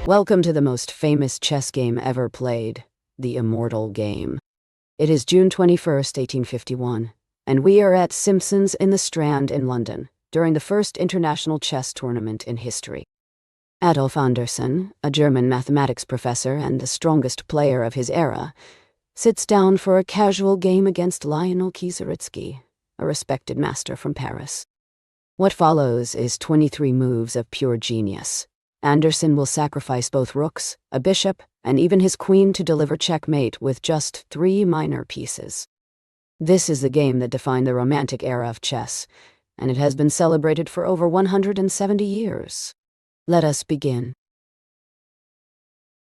Welcome to the most famous chess game ever played, the Immortal Game. It is June 21st, 1851, and we are at Simpson's in the Strand in London during the first international chess tournament in history. Adolf Anderssen, a German mathematics professor and the strongest player of his era, sits down for a casual game against Lionel Kieseritzky, a respected master from Paris. What follows is 23 moves of pure genius. Anderssen will sacrifice both rooks, a bishop, and even his queen to deliver checkmate with just 3 minor pieces. This is the game that defined the Romantic era of chess, and it has been celebrated for over 170 years. Let us begin.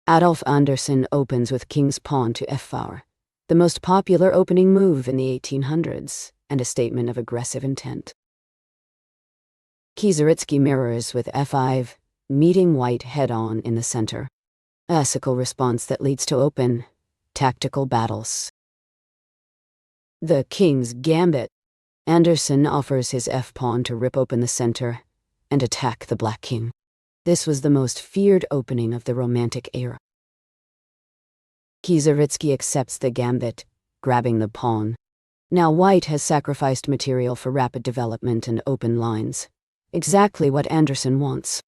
Adolf Anderssen opens with king's pawn to f4, the most popular opening move in the 1800s, and a statement of aggressive intent. Kieseritzky mirrors with f5, meeting white head-on in the center. A classical response that leads to open, tactical battles. The king's gambit. Anderssen offers his f-pawn to rip open the center and attack the black king. This was the most feared opening of the Romantic era. Kieseritzky accepts the gambit, grabbing the pawn. Now white has sacrificed material for rapid development and open lines. Exactly what Anderssen wants.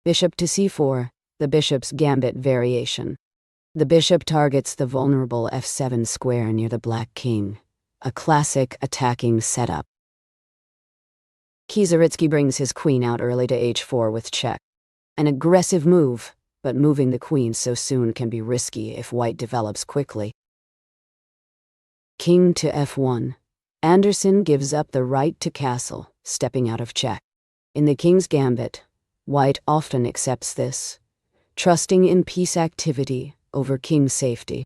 Bishop to c4, the bishop's gambit variation. The bishop targets the vulnerable f7 square near the black king, a classic attacking setup. Kieseritzky brings his queen out early to h4 with check. An aggressive move, but moving the queen so soon can be risky if white develops quickly. King to f1. Anderssen gives up the right to castle, stepping out of check. In the king's gambit, white often accepts this, trusting in piece activity over king safety.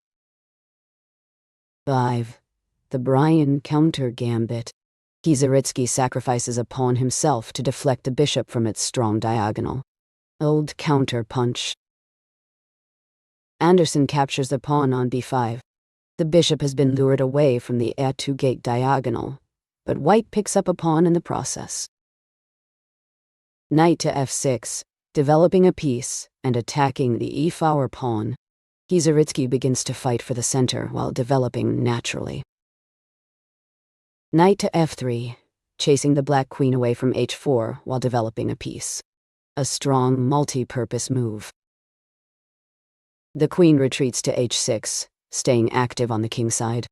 5. The Brian counter gambit. Kieseritzky sacrifices a pawn himself to deflect the bishop from its strong diagonal. Old counter punch. Anderssen captures the pawn on b5. The bishop has been lured away from the a2 gate diagonal, but white picks up a pawn in the process. Knight to f6, developing a piece and attacking the e4 pawn. Kieseritzky begins to fight for the center while developing naturally. Knight to f3, chasing the black queen away from h4 while developing a piece. A strong multi-purpose move. The queen retreats to h6, staying active on the king side.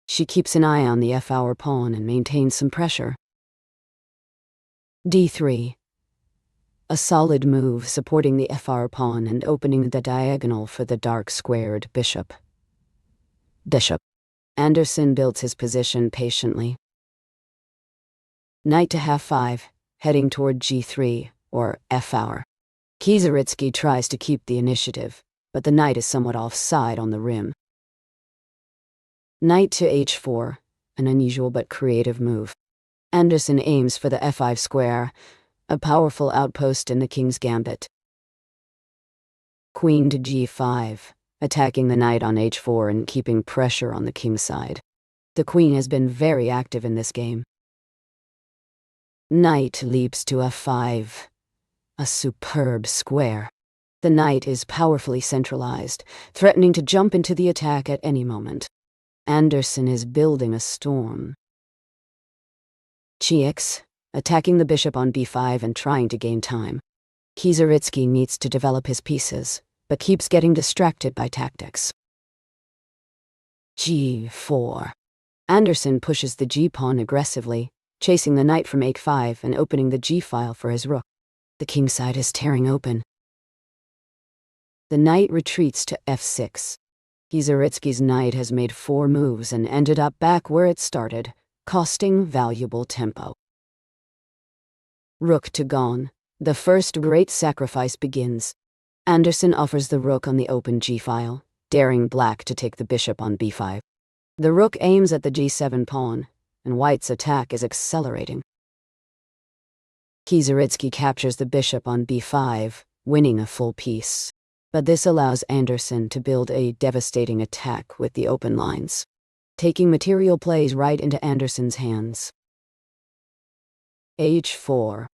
She keeps an eye on the f4 pawn and maintains some pressure. d3. A solid move supporting the f4 pawn and opening the diagonal for the dark squared bishop. Bishop. Anderssen builds his position patiently. Knight to f5, heading toward g3, or f4. Kieseritzky tries to keep the initiative, but the knight is somewhat offside on the rim. Knight to h4, an unusual but creative move. Anderssen aims for the f5 square, a powerful outpost in the king's gambit. Queen to g5, attacking the knight on h4 and keeping pressure on the king's side. The queen has been very active in this game. Knight leaps to f5, a superb square. The knight is powerfully centralized, threatening to jump into the attack at any moment. Anderssen is building a storm. Chex, attacking the bishop on b5 and trying to gain time. Kieseritzky needs to develop his pieces, but keeps getting distracted by tactics. g4. Anderssen pushes the g-pawn aggressively, chasing the knight from h5 and opening the g-file for his rook. The king side is tearing open. The knight retreats to f6. Kieseritzky's knight has made 4 moves and ended up back where it started, costing valuable tempo. Rook to gone. The first great sacrifice begins. Anderssen offers the rook on the open g-file, daring black to take the bishop on b5. The rook aims at the g7 pawn, and white's attack is accelerating. Kieseritzky captures the bishop on b5, winning a full piece. But this allows Anderssen to build a devastating attack with the open lines, taking material plays right into Anderssen's hands. h4.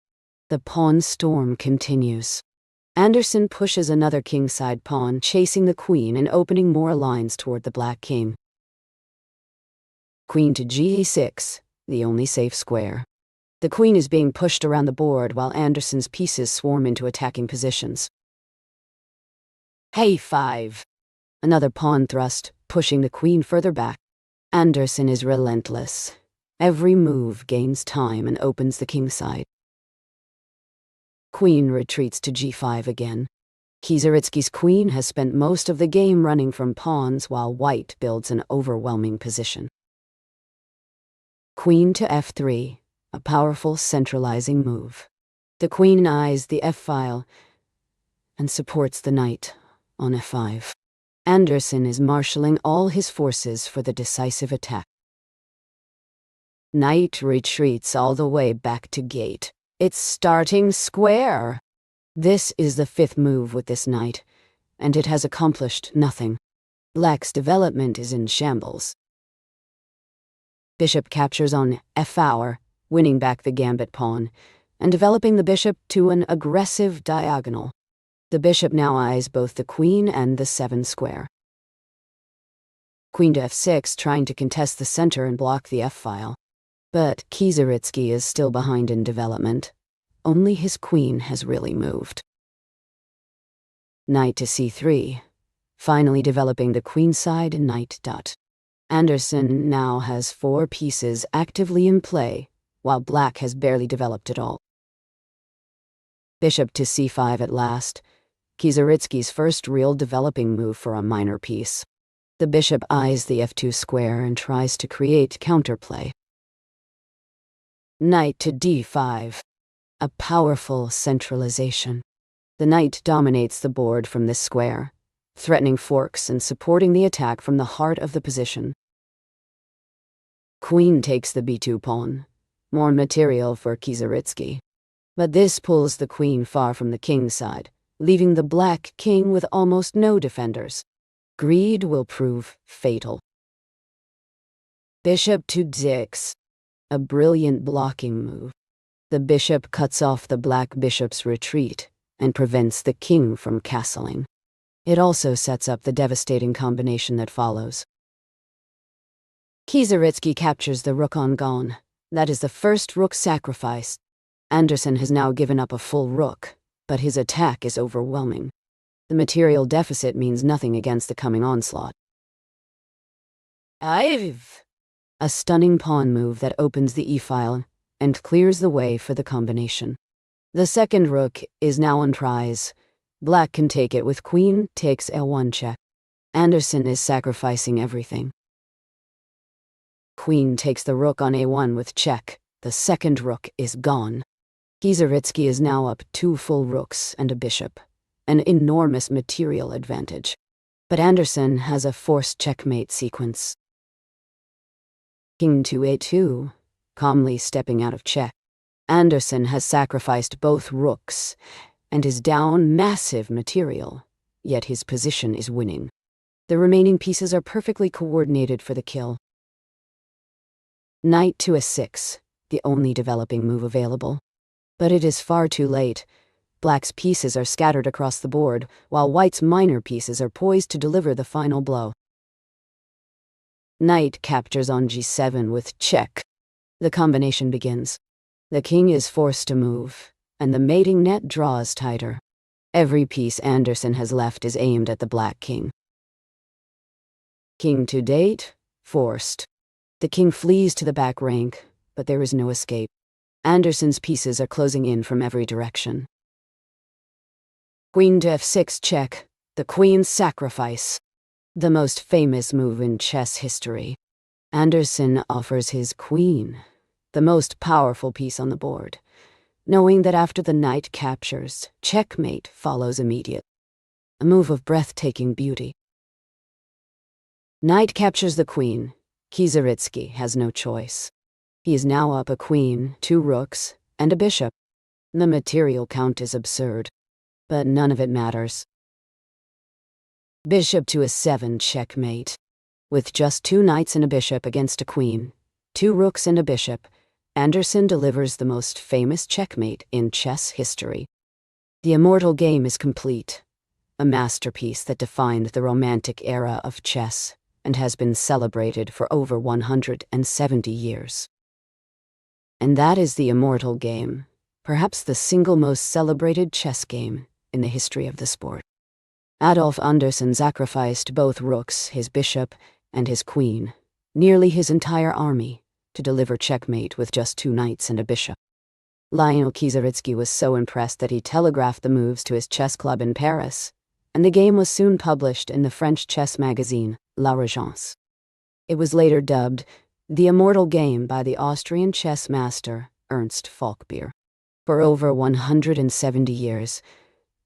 The pawn storm continues. Anderssen pushes another kingside pawn, chasing the queen and opening more lines toward the black king. Queen to g6, the only safe square. The queen is being pushed around the board while Anderssen's pieces swarm into attacking positions. a5. Another pawn thrust, pushing the queen further back. Anderssen is relentless. Every move gains time and opens the kingside. Queen retreats to g5 again. Kieseritzky's queen has spent most of the game running from pawns while white builds an overwhelming position. Queen to f3, a powerful centralizing move. The queen eyes the f-file and supports the knight on f5. Anderssen is marshalling all his forces for the decisive attack. Knight retreats all the way back to gate. It's starting square. This is the fifth move with this knight, and it has accomplished nothing. Black's development is in shambles. Bishop captures on f-hour, winning back the gambit pawn, and developing the bishop to an aggressive diagonal. The bishop now eyes both the queen and the 7 square. Queen to f6, trying to contest the center and block the f-file. But Kieseritzky is still behind in development. Only his queen has really moved. Knight to c3, finally developing the queenside and knight dot. Anderssen now has 4 pieces actively in play, while black has barely developed at all. Bishop to c5 at last, Kieseritzky's first real developing move for a minor piece. The bishop eyes the f2 square and tries to create counterplay. Knight to d5, a powerful centralization. The knight dominates the board from this square, threatening forks and supporting the attack from the heart of the position. Queen takes the b2 pawn, more material for Kieseritzky. But this pulls the queen far from the king's side, leaving the black king with almost no defenders. Greed will prove fatal. Bishop to d6, a brilliant blocking move. The bishop cuts off the black bishop's retreat and prevents the king from castling. It also sets up the devastating combination that follows. Kieseritzky captures the rook on gone. That is the first rook sacrifice. Anderssen has now given up a full rook, but his attack is overwhelming. The material deficit means nothing against the coming onslaught. A stunning pawn move that opens the e-file and clears the way for the combination. The second rook is now on prize. Black can take it with queen takes l1 check. Anderssen is sacrificing everything. Queen takes the rook on a1 with check. The second rook is gone. Kieseritzky is now up 2 full rooks and a bishop, an enormous material advantage. But Anderssen has a forced checkmate sequence. King to a2, calmly stepping out of check. Anderssen has sacrificed both rooks and is down massive material, yet his position is winning. The remaining pieces are perfectly coordinated for the kill. Knight to a6, the only developing move available. But it is far too late. Black's pieces are scattered across the board, while white's minor pieces are poised to deliver the final blow. Knight captures on g7 with check. The combination begins. The king is forced to move, and the mating net draws tighter. Every piece Anderssen has left is aimed at the black king. King to d8, forced. The king flees to the back rank, but there is no escape. Anderssen's pieces are closing in from every direction. Queen to f6 check, the queen's sacrifice. The most famous move in chess history. Anderssen offers his queen, the most powerful piece on the board, knowing that after the knight captures, checkmate follows immediate. A move of breathtaking beauty. Knight captures the queen. Kieseritzky has no choice. He is now up a queen, 2 rooks, and a bishop. The material count is absurd, but none of it matters. Bishop to a7 checkmate. With just 2 knights and a bishop against a queen, 2 rooks and a bishop, Anderssen delivers the most famous checkmate in chess history. The Immortal Game is complete, a masterpiece that defined the Romantic era of chess and has been celebrated for over 170 years. And that is the Immortal Game, perhaps the single most celebrated chess game in the history of the sport. Adolf Anderssen sacrificed both rooks, his bishop, and his queen, nearly his entire army, to deliver checkmate with just 2 knights and a bishop. Lionel Kieseritzky was so impressed that he telegraphed the moves to his chess club in Paris, and the game was soon published in the French chess magazine La Regence. It was later dubbed the Immortal Game by the Austrian chess master Ernst Falkbeer. For over 170 years,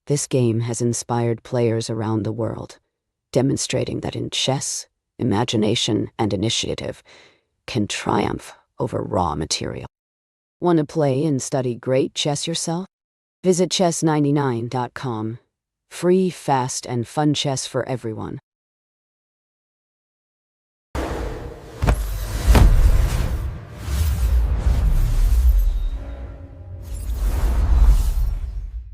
this game has inspired players around the world, demonstrating that in chess, imagination and initiative can triumph over raw material. Want to play and study great chess yourself? Visit chess99.com. Free, fast, and fun chess for everyone.